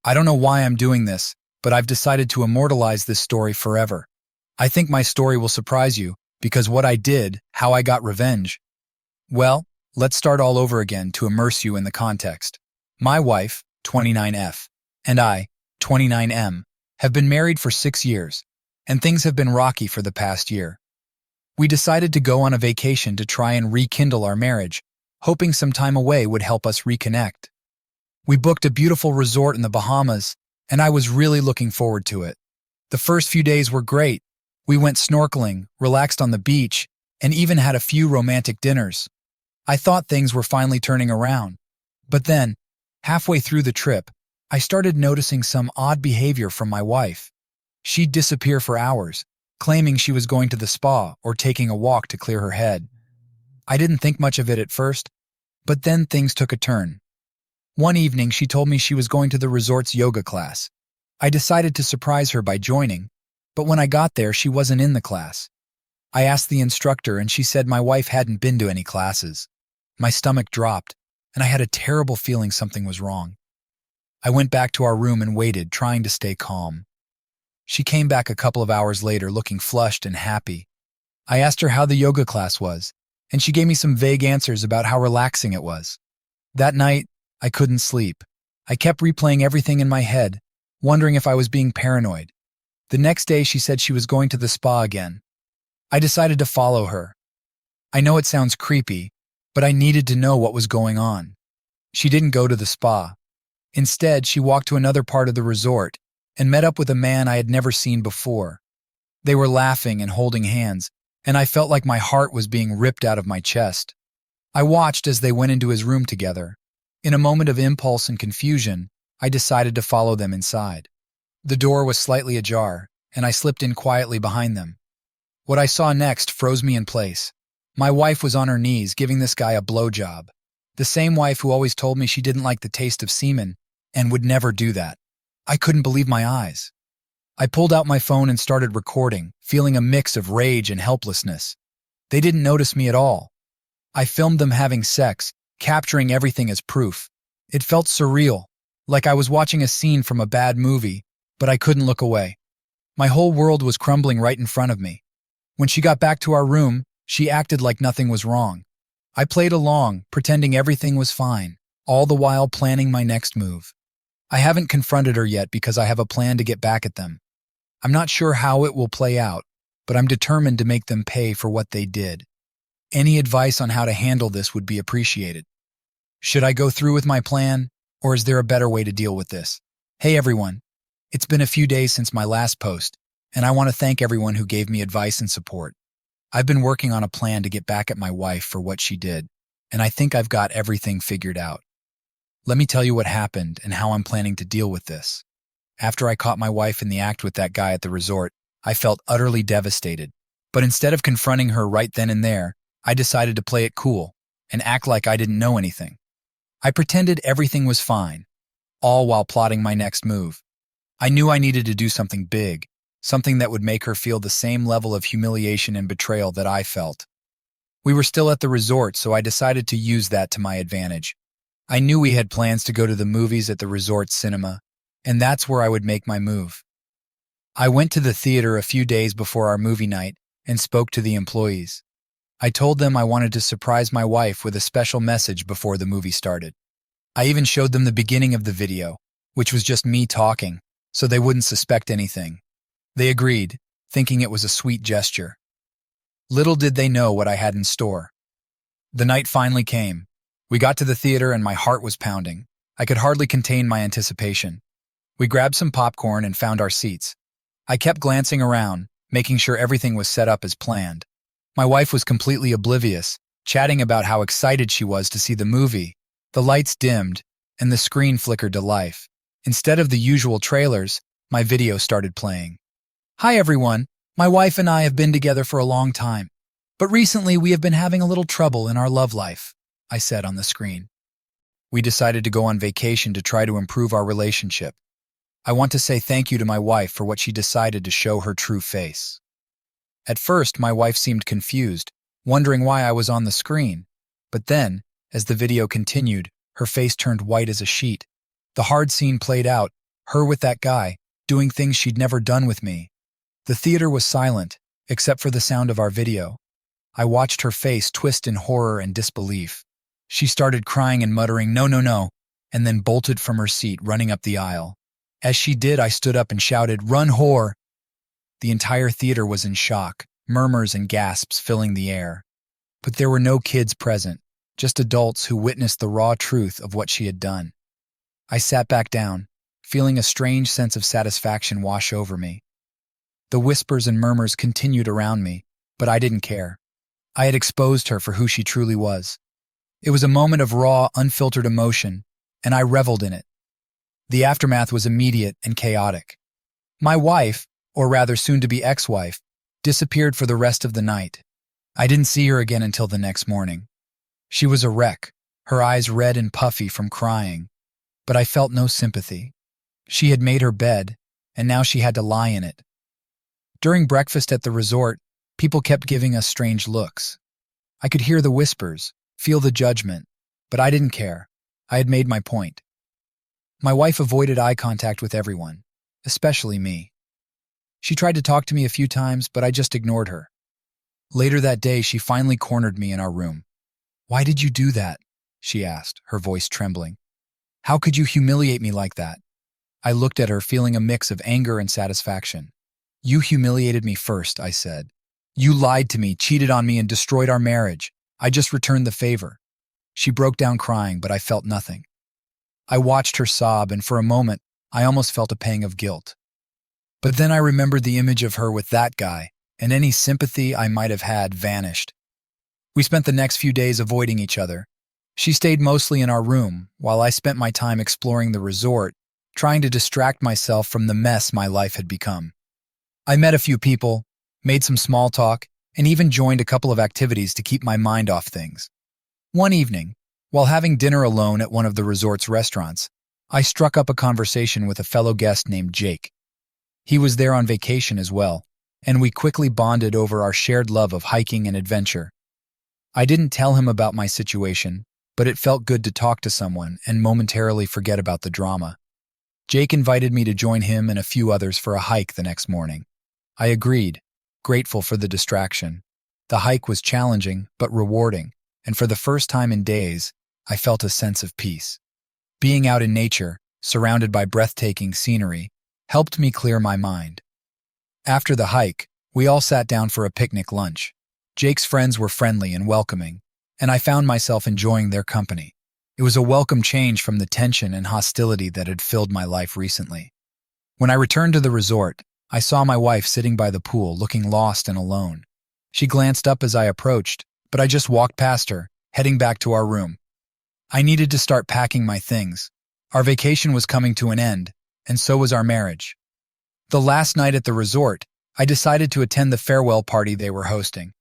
I don't know why I'm doing this, but I've decided to immortalize this story forever. I think my story will surprise you, because what I did, how I got revenge. Well, let's start all over again to immerse you in the context. My wife, 29F, and I, 29M, have been married for 6 years, and things have been rocky for the past year. We decided to go on a vacation to try and rekindle our marriage, hoping some time away would help us reconnect. We booked a beautiful resort in the Bahamas, and I was really looking forward to it. The first few days were great. We went snorkeling, relaxed on the beach, and even had a few romantic dinners. I thought things were finally turning around. But then, halfway through the trip, I started noticing some odd behavior from my wife. She'd disappear for hours, claiming she was going to the spa or taking a walk to clear her head. I didn't think much of it at first, but then things took a turn. One evening, she told me she was going to the resort's yoga class. I decided to surprise her by joining, but when I got there, she wasn't in the class. I asked the instructor, and she said my wife hadn't been to any classes. My stomach dropped, and I had a terrible feeling something was wrong. I went back to our room and waited, trying to stay calm. She came back a couple of hours later looking flushed and happy. I asked her how the yoga class was, and she gave me some vague answers about how relaxing it was. That night, I couldn't sleep. I kept replaying everything in my head, wondering if I was being paranoid. The next day, she said she was going to the spa again. I decided to follow her. I know it sounds creepy, but I needed to know what was going on. She didn't go to the spa. Instead, she walked to another part of the resort and met up with a man I had never seen before. They were laughing and holding hands, and I felt like my heart was being ripped out of my chest. I watched as they went into his room together. In a moment of impulse and confusion, I decided to follow them inside. The door was slightly ajar, and I slipped in quietly behind them. What I saw next froze me in place. My wife was on her knees giving this guy a blowjob. The same wife who always told me she didn't like the taste of semen and would never do that. I couldn't believe my eyes. I pulled out my phone and started recording, feeling a mix of rage and helplessness. They didn't notice me at all. I filmed them having sex, capturing everything as proof. It felt surreal, like I was watching a scene from a bad movie, but I couldn't look away. My whole world was crumbling right in front of me. When she got back to our room, she acted like nothing was wrong. I played along, pretending everything was fine, all the while planning my next move. I haven't confronted her yet because I have a plan to get back at them. I'm not sure how it will play out, but I'm determined to make them pay for what they did. Any advice on how to handle this would be appreciated. Should I go through with my plan, or is there a better way to deal with this? Hey everyone, it's been a few days since my last post, and I want to thank everyone who gave me advice and support. I've been working on a plan to get back at my wife for what she did, and I think I've got everything figured out. Let me tell you what happened and how I'm planning to deal with this. After I caught my wife in the act with that guy at the resort, I felt utterly devastated. But instead of confronting her right then and there, I decided to play it cool and act like I didn't know anything. I pretended everything was fine, all while plotting my next move. I knew I needed to do something big, something that would make her feel the same level of humiliation and betrayal that I felt. We were still at the resort, so I decided to use that to my advantage. I knew we had plans to go to the movies at the resort cinema, and that's where I would make my move. I went to the theater a few days before our movie night and spoke to the employees. I told them I wanted to surprise my wife with a special message before the movie started. I even showed them the beginning of the video, which was just me talking, so they wouldn't suspect anything. They agreed, thinking it was a sweet gesture. Little did they know what I had in store. The night finally came. We got to the theater and my heart was pounding. I could hardly contain my anticipation. We grabbed some popcorn and found our seats. I kept glancing around, making sure everything was set up as planned. My wife was completely oblivious, chatting about how excited she was to see the movie. The lights dimmed, and the screen flickered to life. Instead of the usual trailers, my video started playing. Hi everyone, my wife and I have been together for a long time, but recently we have been having a little trouble in our love life, I said on the screen. We decided to go on vacation to try to improve our relationship. I want to say thank you to my wife for what she decided to show her true face. At first, my wife seemed confused, wondering why I was on the screen. But then, as the video continued, her face turned white as a sheet. The hard scene played out, Her with that guy, doing things she'd never done with me. The theater was silent, except for the sound of our video. I watched her face twist in horror and disbelief. She started crying and muttering, "No, no, no," and then bolted from her seat, running up the aisle. As she did, I stood up and shouted, "Run, whore!" The entire theater was in shock, murmurs and gasps filling the air. But there were no kids present, just adults who witnessed the raw truth of what she had done. I sat back down, feeling a strange sense of satisfaction wash over me. The whispers and murmurs continued around me, but I didn't care. I had exposed her for who she truly was. It was a moment of raw, unfiltered emotion, and I reveled in it. The aftermath was immediate and chaotic. My wife, or rather soon-to-be ex-wife, disappeared for the rest of the night. I didn't see her again until the next morning. She was a wreck, her eyes red and puffy from crying, but I felt no sympathy. She had made her bed, and now she had to lie in it. During breakfast at the resort, people kept giving us strange looks. I could hear the whispers, feel the judgment, but I didn't care. I had made my point. My wife avoided eye contact with everyone, especially me. She tried to talk to me a few times, but I just ignored her. Later that day, she finally cornered me in our room. "Why did you do that?" she asked, her voice trembling. "How could you humiliate me like that?" I looked at her, feeling a mix of anger and satisfaction. "You humiliated me first," I said. "You lied to me, cheated on me, and destroyed our marriage. I just returned the favor." She broke down crying, but I felt nothing. I watched her sob, and for a moment, I almost felt a pang of guilt. But then I remembered the image of her with that guy, and any sympathy I might have had vanished. We spent the next few days avoiding each other. She stayed mostly in our room, while I spent my time exploring the resort, trying to distract myself from the mess my life had become. I met a few people, made some small talk, and even joined a couple of activities to keep my mind off things. One evening, while having dinner alone at one of the resort's restaurants, I struck up a conversation with a fellow guest named Jake. He was there on vacation as well, and we quickly bonded over our shared love of hiking and adventure. I didn't tell him about my situation, but it felt good to talk to someone and momentarily forget about the drama. Jake invited me to join him and a few others for a hike the next morning. I agreed, grateful for the distraction. The hike was challenging but rewarding, and for the first time in days, I felt a sense of peace. Being out in nature, surrounded by breathtaking scenery, helped me clear my mind. After the hike, we all sat down for a picnic lunch. Jake's friends were friendly and welcoming, and I found myself enjoying their company. It was a welcome change from the tension and hostility that had filled my life recently. When I returned to the resort, I saw my wife sitting by the pool, looking lost and alone. She glanced up as I approached, but I just walked past her, heading back to our room. I needed to start packing my things. Our vacation was coming to an end, and so was our marriage. The last night at the resort, I decided to attend the farewell party they were hosting.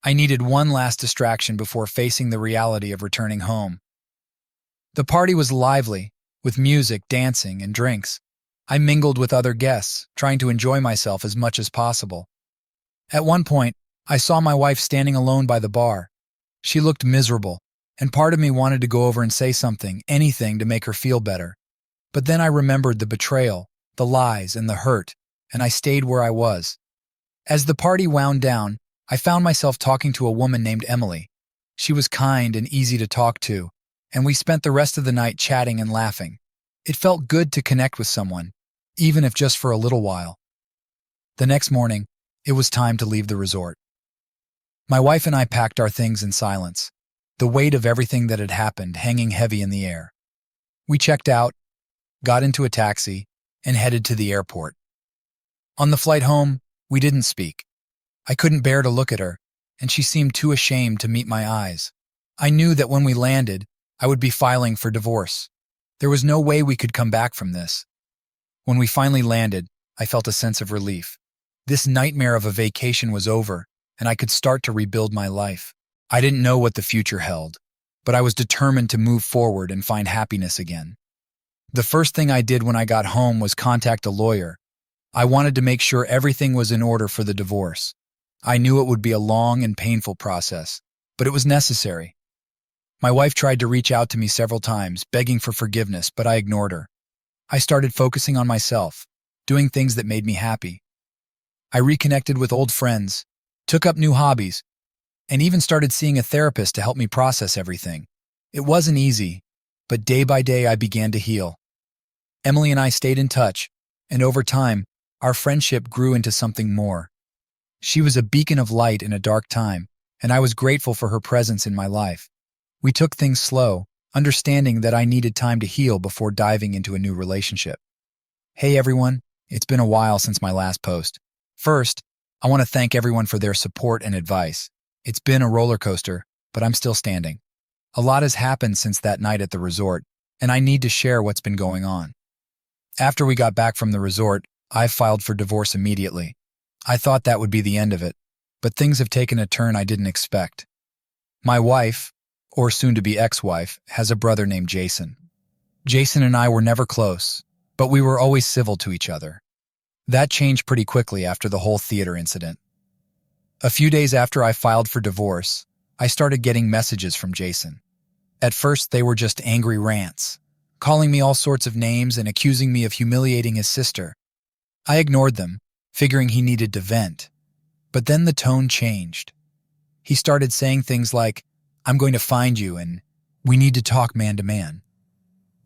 I needed one last distraction before facing the reality of returning home. The party was lively, with music, dancing, and drinks. I mingled with other guests, trying to enjoy myself as much as possible. At one point, I saw my wife standing alone by the bar. She looked miserable, and part of me wanted to go over and say something, anything to make her feel better. But then I remembered the betrayal, the lies, and the hurt, and I stayed where I was. As the party wound down, I found myself talking to a woman named Emily. She was kind and easy to talk to, and we spent the rest of the night chatting and laughing. It felt good to connect with someone, even if just for a little while. The next morning, it was time to leave the resort. My wife and I packed our things in silence, the weight of everything that had happened hanging heavy in the air. We checked out, got into a taxi, and headed to the airport. On the flight home, we didn't speak. I couldn't bear to look at her, and she seemed too ashamed to meet my eyes. I knew that when we landed, I would be filing for divorce. There was no way we could come back from this. When we finally landed, I felt a sense of relief. This nightmare of a vacation was over, and I could start to rebuild my life. I didn't know what the future held, but I was determined to move forward and find happiness again. The first thing I did when I got home was contact a lawyer. I wanted to make sure everything was in order for the divorce. I knew it would be a long and painful process, but it was necessary. My wife tried to reach out to me several times, begging for forgiveness, but I ignored her. I started focusing on myself, doing things that made me happy. I reconnected with old friends, took up new hobbies, and even started seeing a therapist to help me process everything. It wasn't easy, but day by day I began to heal. Emily and I stayed in touch, and over time, our friendship grew into something more. She was a beacon of light in a dark time, and I was grateful for her presence in my life. We took things slow, understanding that I needed time to heal before diving into a new relationship. Hey everyone, it's been a while since my last post. First, I want to thank everyone for their support and advice. It's been a roller coaster, but I'm still standing. A lot has happened since that night at the resort, and I need to share what's been going on. After we got back from the resort, I filed for divorce immediately. I thought that would be the end of it, but things have taken a turn I didn't expect. My wife, or soon-to-be ex-wife, has a brother named Jason. Jason and I were never close, but we were always civil to each other. That changed pretty quickly after the whole theater incident. A few days after I filed for divorce, I started getting messages from Jason. At first, they were just angry rants, calling me all sorts of names and accusing me of humiliating his sister. I ignored them, figuring he needed to vent. But then the tone changed. He started saying things like, "I'm going to find you," and "We need to talk man to man."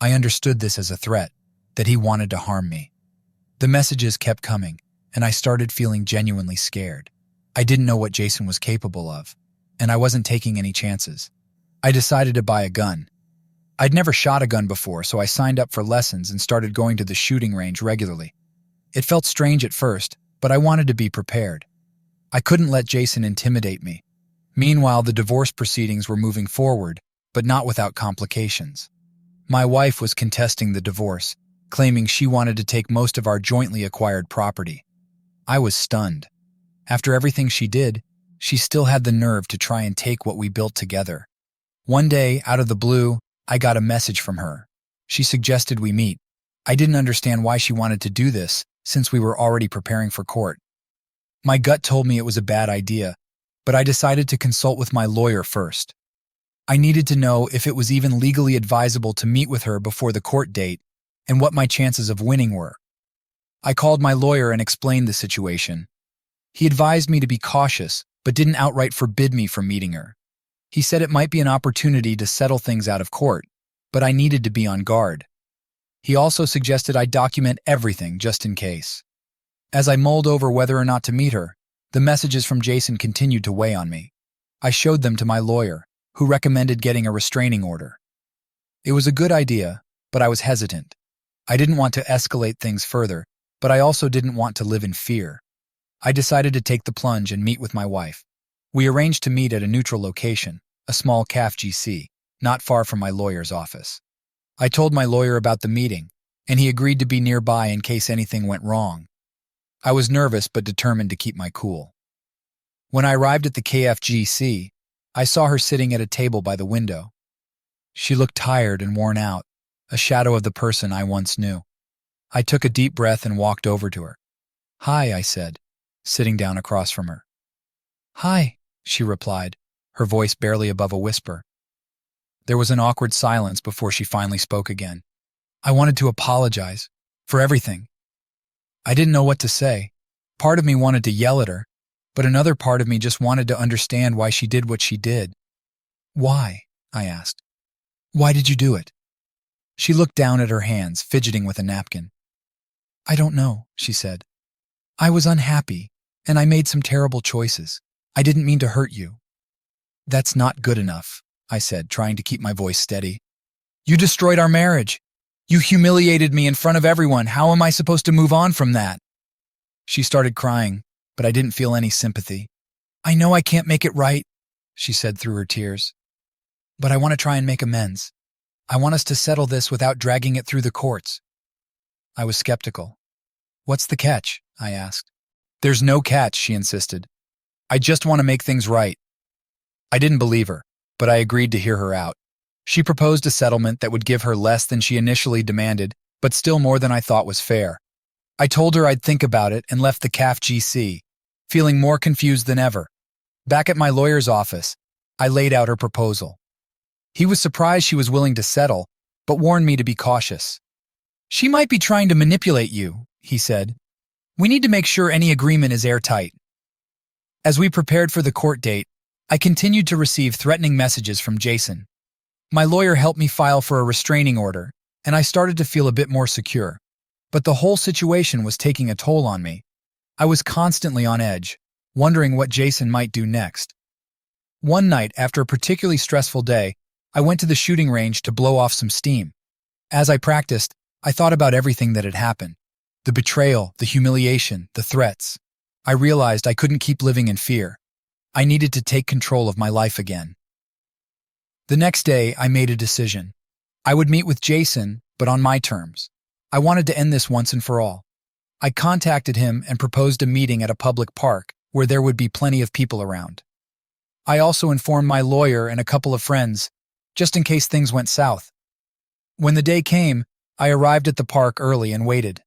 I understood this as a threat, that he wanted to harm me. The messages kept coming, and I started feeling genuinely scared. I didn't know what Jason was capable of, and I wasn't taking any chances. I decided to buy a gun. I'd never shot a gun before, so I signed up for lessons and started going to the shooting range regularly. It felt strange at first, but I wanted to be prepared. I couldn't let Jason intimidate me. Meanwhile, the divorce proceedings were moving forward, but not without complications. My wife was contesting the divorce, claiming she wanted to take most of our jointly acquired property. I was stunned. After everything she did, she still had the nerve to try and take what we built together. One day, out of the blue, I got a message from her. She suggested we meet. I didn't understand why she wanted to do this, since we were already preparing for court. My gut told me it was a bad idea, but I decided to consult with my lawyer first. I needed to know if it was even legally advisable to meet with her before the court date and what my chances of winning were. I called my lawyer and explained the situation. He advised me to be cautious, but didn't outright forbid me from meeting her. He said it might be an opportunity to settle things out of court, but I needed to be on guard. He also suggested I document everything just in case. As I mulled over whether or not to meet her, the messages from Jason continued to weigh on me. I showed them to my lawyer, who recommended getting a restraining order. It was a good idea, but I was hesitant. I didn't want to escalate things further, but I also didn't want to live in fear. I decided to take the plunge and meet with my wife. We arranged to meet at a neutral location, a small CAF-GC, not far from my lawyer's office. I told my lawyer about the meeting, and he agreed to be nearby in case anything went wrong. I was nervous but determined to keep my cool. When I arrived at the KFGC, I saw her sitting at a table by the window. She looked tired and worn out, a shadow of the person I once knew. I took a deep breath and walked over to her. "Hi," I said, sitting down across from her. "Hi," she replied, her voice barely above a whisper. There was an awkward silence before she finally spoke again. I wanted to apologize for everything. I didn't know what to say. Part of me wanted to yell at her, but another part of me just wanted to understand why she did what she did. "Why?" I asked. "Why did you do it?" She looked down at her hands, fidgeting with a napkin. "I don't know," she said. "I was unhappy, and I made some terrible choices. I didn't mean to hurt you." "That's not good enough," I said, trying to keep my voice steady. "You destroyed our marriage. You humiliated me in front of everyone. How am I supposed to move on from that?" She started crying, but I didn't feel any sympathy. "I know I can't make it right," she said through her tears. "But I want to try and make amends. I want us to settle this without dragging it through the courts." I was skeptical. "What's the catch?" I asked. "There's no catch," she insisted. "I just want to make things right." I didn't believe her, but I agreed to hear her out. She proposed a settlement that would give her less than she initially demanded, but still more than I thought was fair. I told her I'd think about it and left the CAF-GC, feeling more confused than ever. Back at my lawyer's office, I laid out her proposal. He was surprised she was willing to settle, but warned me to be cautious. She might be trying to manipulate you, he said. We need to make sure any agreement is airtight. As we prepared for the court date, I continued to receive threatening messages from Jason. My lawyer helped me file for a restraining order, and I started to feel a bit more secure. But the whole situation was taking a toll on me. I was constantly on edge, wondering what Jason might do next. One night, after a particularly stressful day, I went to the shooting range to blow off some steam. As I practiced, I thought about everything that had happened. The betrayal, the humiliation, the threats. I realized I couldn't keep living in fear. I needed to take control of my life again. The next day, I made a decision. I would meet with Jason, but on my terms. I wanted to end this once and for all. I contacted him and proposed a meeting at a public park where there would be plenty of people around. I also informed my lawyer and a couple of friends, just in case things went south. When the day came, I arrived at the park early and waited.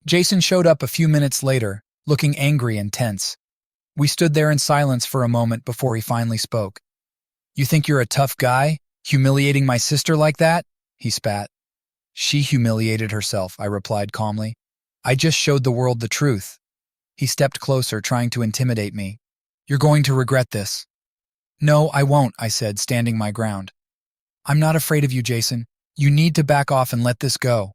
Jason showed up a few minutes later, looking angry and tense. We stood there in silence for a moment before he finally spoke. "You think you're a tough guy, humiliating my sister like that?" he spat. "She humiliated herself," I replied calmly. "I just showed the world the truth." He stepped closer, trying to intimidate me. "You're going to regret this." "No, I won't," I said, standing my ground. "I'm not afraid of you, Jason. You need to back off and let this go."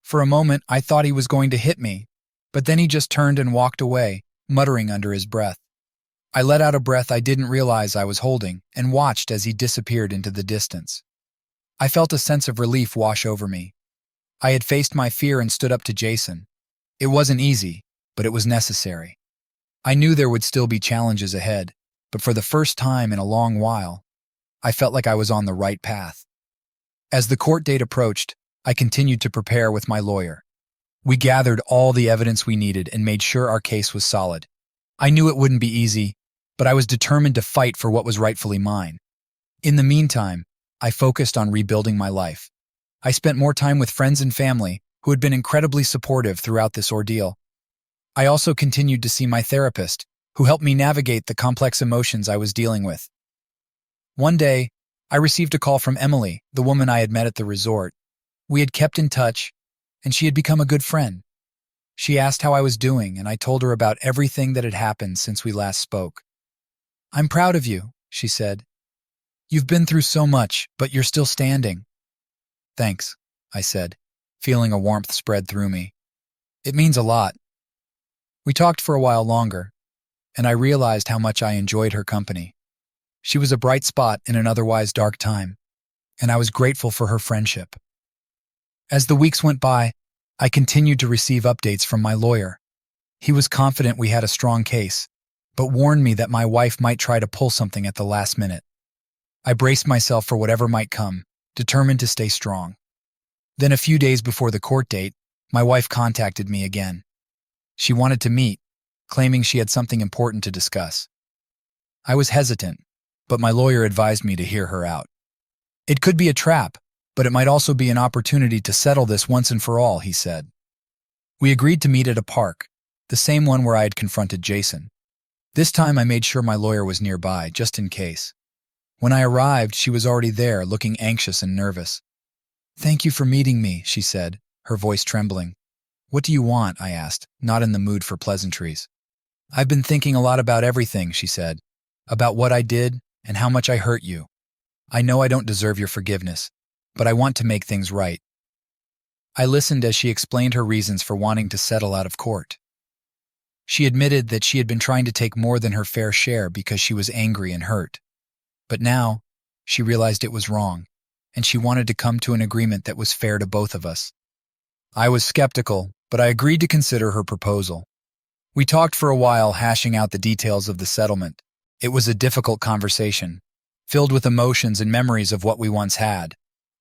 For a moment, I thought he was going to hit me, but then he just turned and walked away, muttering under his breath. I let out a breath I didn't realize I was holding and watched as he disappeared into the distance. I felt a sense of relief wash over me. I had faced my fear and stood up to Jason. It wasn't easy, but it was necessary. I knew there would still be challenges ahead, but for the first time in a long while, I felt like I was on the right path. As the court date approached, I continued to prepare with my lawyer. We gathered all the evidence we needed and made sure our case was solid. I knew it wouldn't be easy, but I was determined to fight for what was rightfully mine. In the meantime, I focused on rebuilding my life. I spent more time with friends and family who had been incredibly supportive throughout this ordeal. I also continued to see my therapist, who helped me navigate the complex emotions I was dealing with. One day, I received a call from Emily, the woman I had met at the resort. We had kept in touch, and she had become a good friend. She asked how I was doing, and I told her about everything that had happened since we last spoke. "I'm proud of you," she said. "You've been through so much, but you're still standing." "Thanks," I said, feeling a warmth spread through me. "It means a lot." We talked for a while longer, and I realized how much I enjoyed her company. She was a bright spot in an otherwise dark time, and I was grateful for her friendship. As the weeks went by, I continued to receive updates from my lawyer. He was confident we had a strong case, but warned me that my wife might try to pull something at the last minute. I braced myself for whatever might come, determined to stay strong. Then a few days before the court date, my wife contacted me again. She wanted to meet, claiming she had something important to discuss. I was hesitant, but my lawyer advised me to hear her out. It could be a trap, but it might also be an opportunity to settle this once and for all, he said. We agreed to meet at a park, the same one where I had confronted Jason. This time I made sure my lawyer was nearby, just in case. When I arrived, she was already there, looking anxious and nervous. "Thank you for meeting me," she said, her voice trembling. "What do you want?" I asked, not in the mood for pleasantries. "I've been thinking a lot about everything," she said, "about what I did and how much I hurt you. I know I don't deserve your forgiveness, but I want to make things right." I listened as she explained her reasons for wanting to settle out of court. She admitted that she had been trying to take more than her fair share because she was angry and hurt. But now, she realized it was wrong, and she wanted to come to an agreement that was fair to both of us. I was skeptical, but I agreed to consider her proposal. We talked for a while, hashing out the details of the settlement. It was a difficult conversation, filled with emotions and memories of what we once had.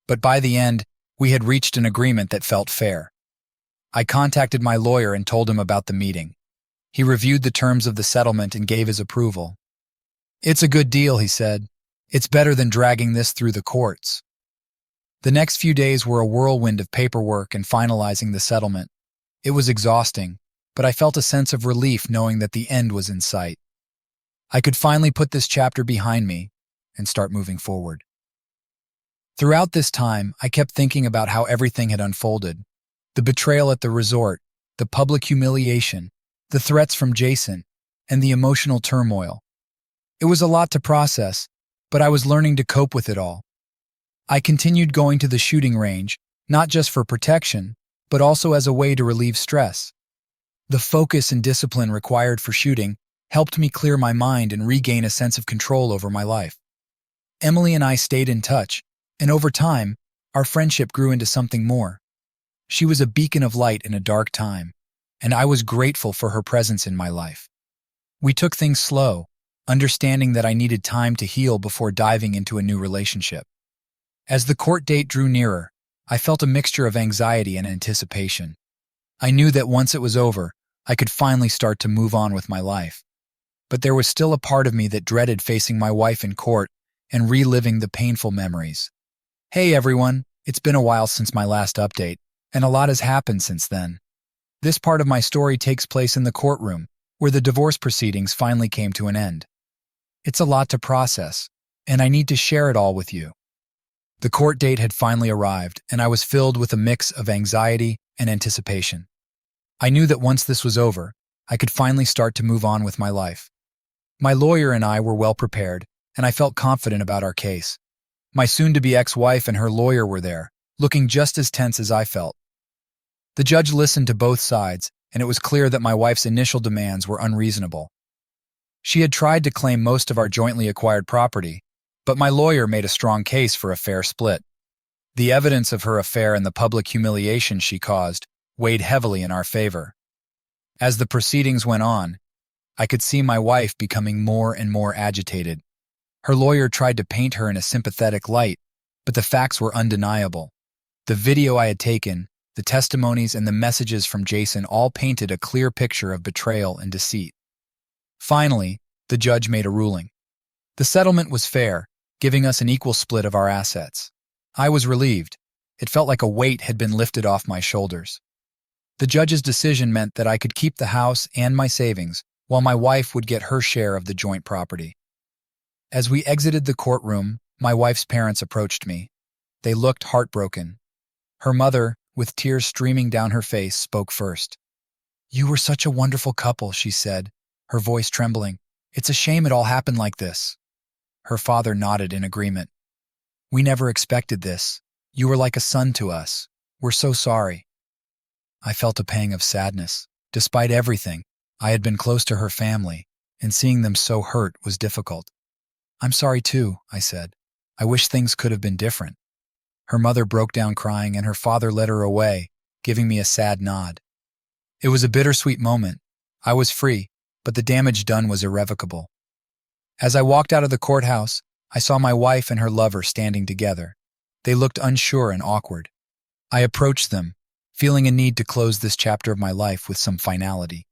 But by the end, we had reached an agreement that felt fair. I contacted my lawyer and told him about the meeting. He reviewed the terms of the settlement and gave his approval. "It's a good deal," he said. "It's better than dragging this through the courts." The next few days were a whirlwind of paperwork and finalizing the settlement. It was exhausting, but I felt a sense of relief knowing that the end was in sight. I could finally put this chapter behind me and start moving forward. Throughout this time, I kept thinking about how everything had unfolded. The betrayal at the resort, the public humiliation, the threats from Jason, and the emotional turmoil. It was a lot to process, but I was learning to cope with it all. I continued going to the shooting range, not just for protection, but also as a way to relieve stress. The focus and discipline required for shooting helped me clear my mind and regain a sense of control over my life. Emily and I stayed in touch, and over time, our friendship grew into something more. She was a beacon of light in a dark time, and I was grateful for her presence in my life. We took things slow, understanding that I needed time to heal before diving into a new relationship. As the court date drew nearer, I felt a mixture of anxiety and anticipation. I knew that once it was over, I could finally start to move on with my life. But there was still a part of me that dreaded facing my wife in court and reliving the painful memories. Hey everyone, it's been a while since my last update, and a lot has happened since then. This part of my story takes place in the courtroom, where the divorce proceedings finally came to an end. It's a lot to process, and I need to share it all with you. The court date had finally arrived, and I was filled with a mix of anxiety and anticipation. I knew that once this was over, I could finally start to move on with my life. My lawyer and I were well prepared, and I felt confident about our case. My soon-to-be ex-wife and her lawyer were there, looking just as tense as I felt. The judge listened to both sides, and it was clear that my wife's initial demands were unreasonable. She had tried to claim most of our jointly acquired property, but my lawyer made a strong case for a fair split. The evidence of her affair and the public humiliation she caused weighed heavily in our favor. As the proceedings went on, I could see my wife becoming more and more agitated. Her lawyer tried to paint her in a sympathetic light, but the facts were undeniable. The video I had taken, the testimonies, and the messages from Jason all painted a clear picture of betrayal and deceit. Finally, the judge made a ruling. The settlement was fair, giving us an equal split of our assets. I was relieved. It felt like a weight had been lifted off my shoulders. The judge's decision meant that I could keep the house and my savings, while my wife would get her share of the joint property. As we exited the courtroom, my wife's parents approached me. They looked heartbroken. Her mother, with tears streaming down her face, spoke first. "You were such a wonderful couple," she said, her voice trembling. "It's a shame it all happened like this." Her father nodded in agreement. "We never expected this. You were like a son to us. We're so sorry." I felt a pang of sadness. Despite everything, I had been close to her family, and seeing them so hurt was difficult. "I'm sorry too," I said. "I wish things could have been different." Her mother broke down crying, and her father led her away, giving me a sad nod. It was a bittersweet moment. I was free, but the damage done was irrevocable. As I walked out of the courthouse, I saw my wife and her lover standing together. They looked unsure and awkward. I approached them, feeling a need to close this chapter of my life with some finality.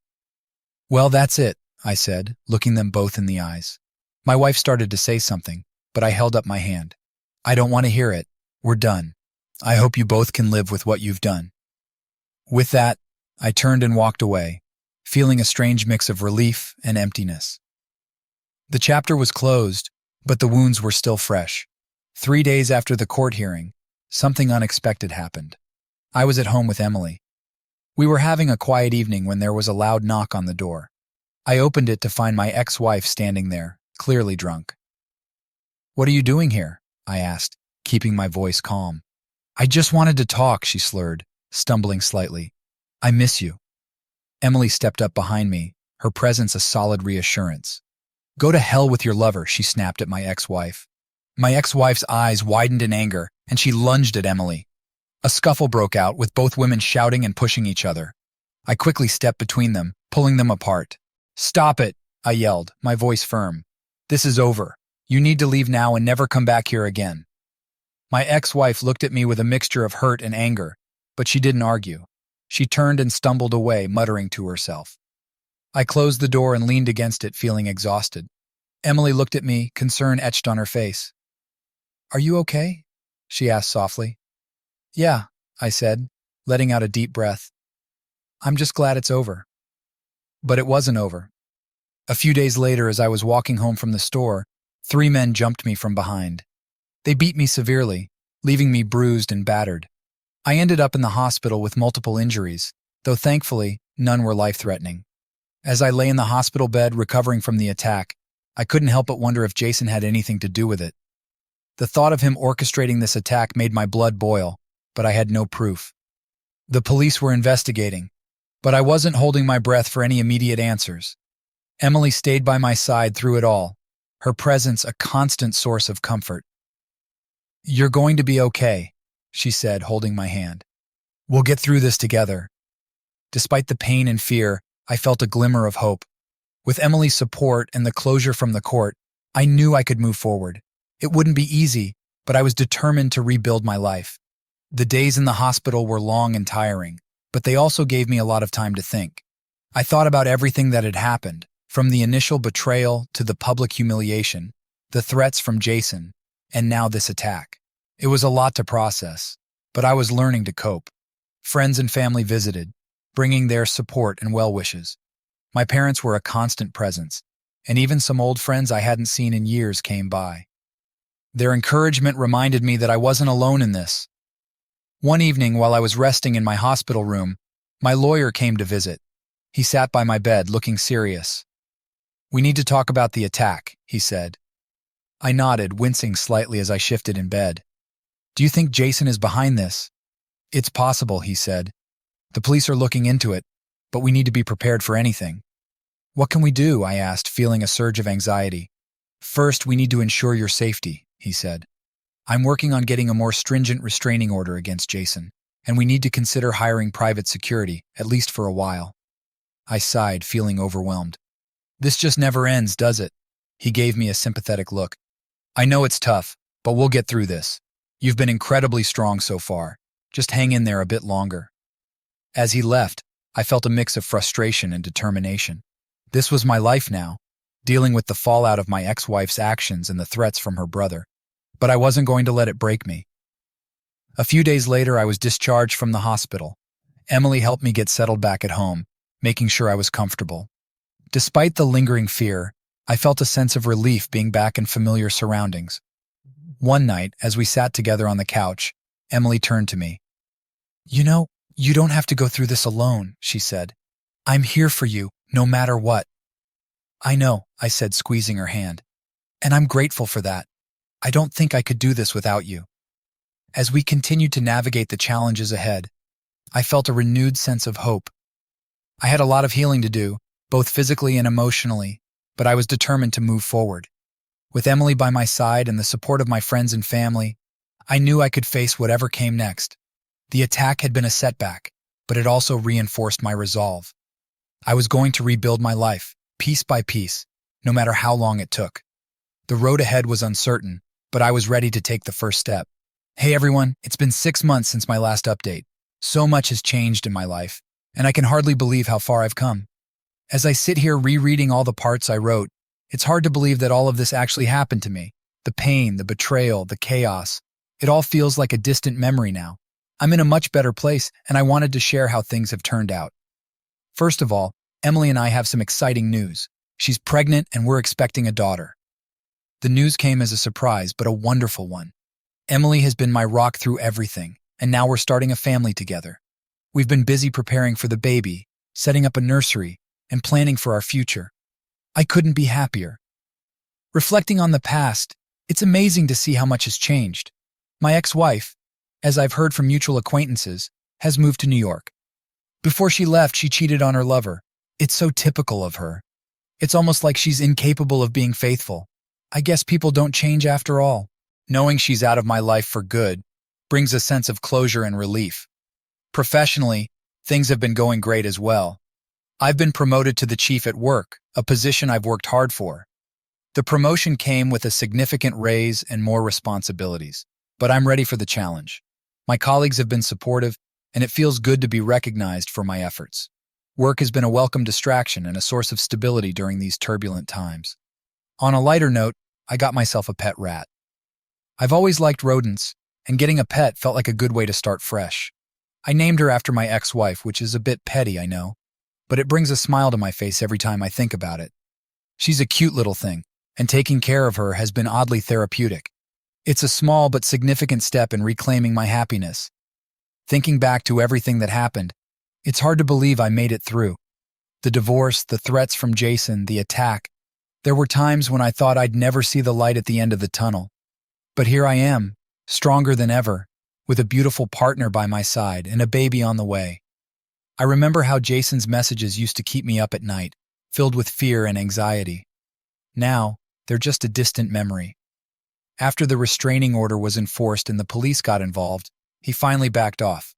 "Well, that's it," I said, looking them both in the eyes. My wife started to say something, but I held up my hand. "I don't want to hear it. We're done. I hope you both can live with what you've done." With that, I turned and walked away, feeling a strange mix of relief and emptiness. The chapter was closed, but the wounds were still fresh. 3 days after the court hearing, something unexpected happened. I was at home with Emily. We were having a quiet evening when there was a loud knock on the door. I opened it to find my ex-wife standing there, clearly drunk. "What are you doing here?" I asked, keeping my voice calm. "I just wanted to talk," she slurred, stumbling slightly. "I miss you." Emily stepped up behind me, her presence a solid reassurance. "Go to hell with your lover," she snapped at my ex-wife. My ex-wife's eyes widened in anger, and she lunged at Emily. A scuffle broke out, with both women shouting and pushing each other. I quickly stepped between them, pulling them apart. "Stop it," I yelled, my voice firm. "This is over. You need to leave now and never come back here again." My ex-wife looked at me with a mixture of hurt and anger, but she didn't argue. She turned and stumbled away, muttering to herself. I closed the door and leaned against it, feeling exhausted. Emily looked at me, concern etched on her face. "Are you okay?" she asked softly. "Yeah," I said, letting out a deep breath. "I'm just glad it's over." But it wasn't over. A few days later, as I was walking home from the store, 3 men jumped me from behind. They beat me severely, leaving me bruised and battered. I ended up in the hospital with multiple injuries, though thankfully, none were life-threatening. As I lay in the hospital bed recovering from the attack, I couldn't help but wonder if Jason had anything to do with it. The thought of him orchestrating this attack made my blood boil, but I had no proof. The police were investigating, but I wasn't holding my breath for any immediate answers. Emily stayed by my side through it all, her presence a constant source of comfort. "You're going to be okay," she said, holding my hand. "We'll get through this together." Despite the pain and fear, I felt a glimmer of hope. With Emily's support and the closure from the court, I knew I could move forward. It wouldn't be easy, but I was determined to rebuild my life. The days in the hospital were long and tiring, but they also gave me a lot of time to think. I thought about everything that had happened, from the initial betrayal to the public humiliation, the threats from Jason, and now this attack. It was a lot to process, but I was learning to cope. Friends and family visited, bringing their support and well wishes. My parents were a constant presence, and even some old friends I hadn't seen in years came by. Their encouragement reminded me that I wasn't alone in this. One evening, while I was resting in my hospital room, my lawyer came to visit. He sat by my bed, looking serious. "We need to talk about the attack," he said. I nodded, wincing slightly as I shifted in bed. "Do you think Jason is behind this?" "It's possible," he said. "The police are looking into it, but we need to be prepared for anything." "What can we do?" I asked, feeling a surge of anxiety. "First, we need to ensure your safety," he said. "I'm working on getting a more stringent restraining order against Jason, and we need to consider hiring private security, at least for a while." I sighed, feeling overwhelmed. "This just never ends, does it?" He gave me a sympathetic look. "I know it's tough, but we'll get through this. You've been incredibly strong so far. Just hang in there a bit longer." As he left, I felt a mix of frustration and determination. This was my life now, dealing with the fallout of my ex-wife's actions and the threats from her brother. But I wasn't going to let it break me. A few days later, I was discharged from the hospital. Emily helped me get settled back at home, making sure I was comfortable. Despite the lingering fear, I felt a sense of relief being back in familiar surroundings. One night, as we sat together on the couch, Emily turned to me. "You know, you don't have to go through this alone," she said. "I'm here for you, no matter what." "I know," I said, squeezing her hand. "And I'm grateful for that. I don't think I could do this without you." As we continued to navigate the challenges ahead, I felt a renewed sense of hope. I had a lot of healing to do, both physically and emotionally, but I was determined to move forward. With Emily by my side and the support of my friends and family, I knew I could face whatever came next. The attack had been a setback, but it also reinforced my resolve. I was going to rebuild my life, piece by piece, no matter how long it took. The road ahead was uncertain, but I was ready to take the first step. Hey everyone, it's been 6 months since my last update. So much has changed in my life, and I can hardly believe how far I've come. As I sit here rereading all the parts I wrote, it's hard to believe that all of this actually happened to me. The pain, the betrayal, the chaos. It all feels like a distant memory now. I'm in a much better place, and I wanted to share how things have turned out. First of all, Emily and I have some exciting news. She's pregnant, and we're expecting a daughter. The news came as a surprise, but a wonderful one. Emily has been my rock through everything, and now we're starting a family together. We've been busy preparing for the baby, setting up a nursery, and planning for our future. I couldn't be happier. Reflecting on the past, it's amazing to see how much has changed. My ex-wife, as I've heard from mutual acquaintances, has moved to New York. Before she left, she cheated on her lover. It's so typical of her. It's almost like she's incapable of being faithful. I guess people don't change after all. Knowing she's out of my life for good brings a sense of closure and relief. Professionally, things have been going great as well. I've been promoted to the chief at work, a position I've worked hard for. The promotion came with a significant raise and more responsibilities, but I'm ready for the challenge. My colleagues have been supportive, and it feels good to be recognized for my efforts. Work has been a welcome distraction and a source of stability during these turbulent times. On a lighter note, I got myself a pet rat. I've always liked rodents, and getting a pet felt like a good way to start fresh. I named her after my ex-wife, which is a bit petty, I know, but it brings a smile to my face every time I think about it. She's a cute little thing, and taking care of her has been oddly therapeutic. It's a small but significant step in reclaiming my happiness. Thinking back to everything that happened, it's hard to believe I made it through. The divorce, the threats from Jason, the attack. There were times when I thought I'd never see the light at the end of the tunnel. But here I am, stronger than ever, with a beautiful partner by my side and a baby on the way. I remember how Jason's messages used to keep me up at night, filled with fear and anxiety. Now, they're just a distant memory. After the restraining order was enforced and the police got involved, he finally backed off.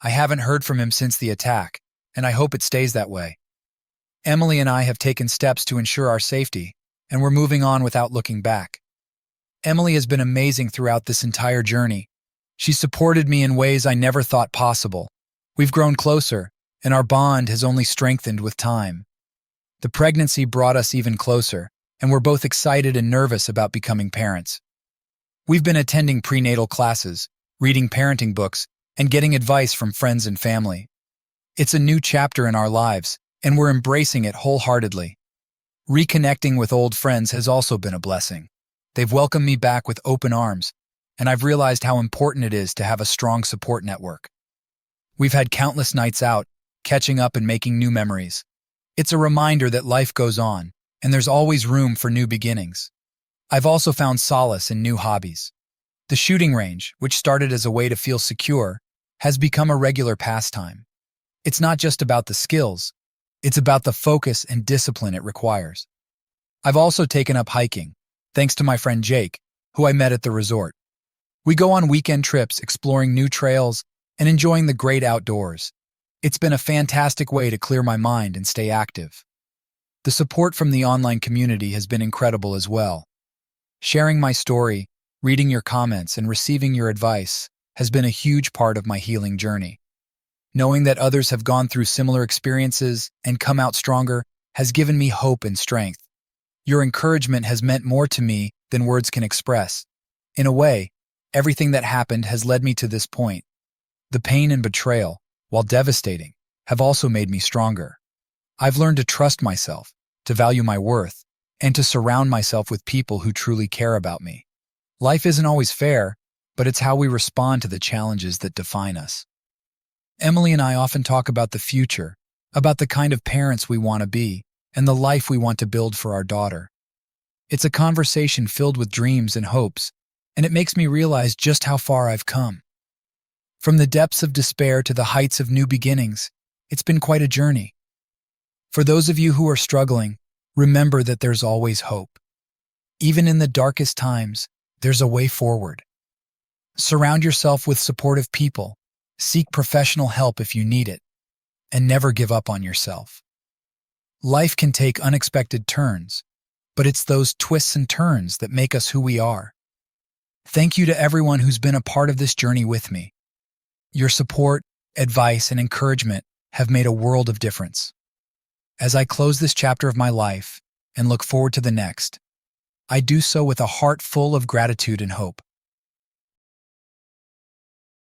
I haven't heard from him since the attack, and I hope it stays that way. Emily and I have taken steps to ensure our safety, and we're moving on without looking back. Emily has been amazing throughout this entire journey. She's supported me in ways I never thought possible. We've grown closer, and our bond has only strengthened with time. The pregnancy brought us even closer, and we're both excited and nervous about becoming parents. We've been attending prenatal classes, reading parenting books, and getting advice from friends and family. It's a new chapter in our lives, and we're embracing it wholeheartedly. Reconnecting with old friends has also been a blessing. They've welcomed me back with open arms, and I've realized how important it is to have a strong support network. We've had countless nights out, catching up and making new memories. It's a reminder that life goes on, and there's always room for new beginnings. I've also found solace in new hobbies. The shooting range, which started as a way to feel secure, has become a regular pastime. It's not just about the skills, it's about the focus and discipline it requires. I've also taken up hiking, thanks to my friend Jake, who I met at the resort. We go on weekend trips exploring new trails and enjoying the great outdoors. It's been a fantastic way to clear my mind and stay active. The support from the online community has been incredible as well. Sharing my story, reading your comments, and receiving your advice has been a huge part of my healing journey. Knowing that others have gone through similar experiences and come out stronger has given me hope and strength. Your encouragement has meant more to me than words can express. In a way, everything that happened has led me to this point. The pain and betrayal, while devastating, have also made me stronger. I've learned to trust myself, to value my worth, and to surround myself with people who truly care about me. Life isn't always fair, but it's how we respond to the challenges that define us. Emily and I often talk about the future, about the kind of parents we want to be, and the life we want to build for our daughter. It's a conversation filled with dreams and hopes, and it makes me realize just how far I've come. From the depths of despair to the heights of new beginnings, it's been quite a journey. For those of you who are struggling, remember that there's always hope. Even in the darkest times, there's a way forward. Surround yourself with supportive people, seek professional help if you need it, and never give up on yourself. Life can take unexpected turns, but it's those twists and turns that make us who we are. Thank you to everyone who's been a part of this journey with me. Your support, advice, and encouragement have made a world of difference. As I close this chapter of my life and look forward to the next, I do so with a heart full of gratitude and hope.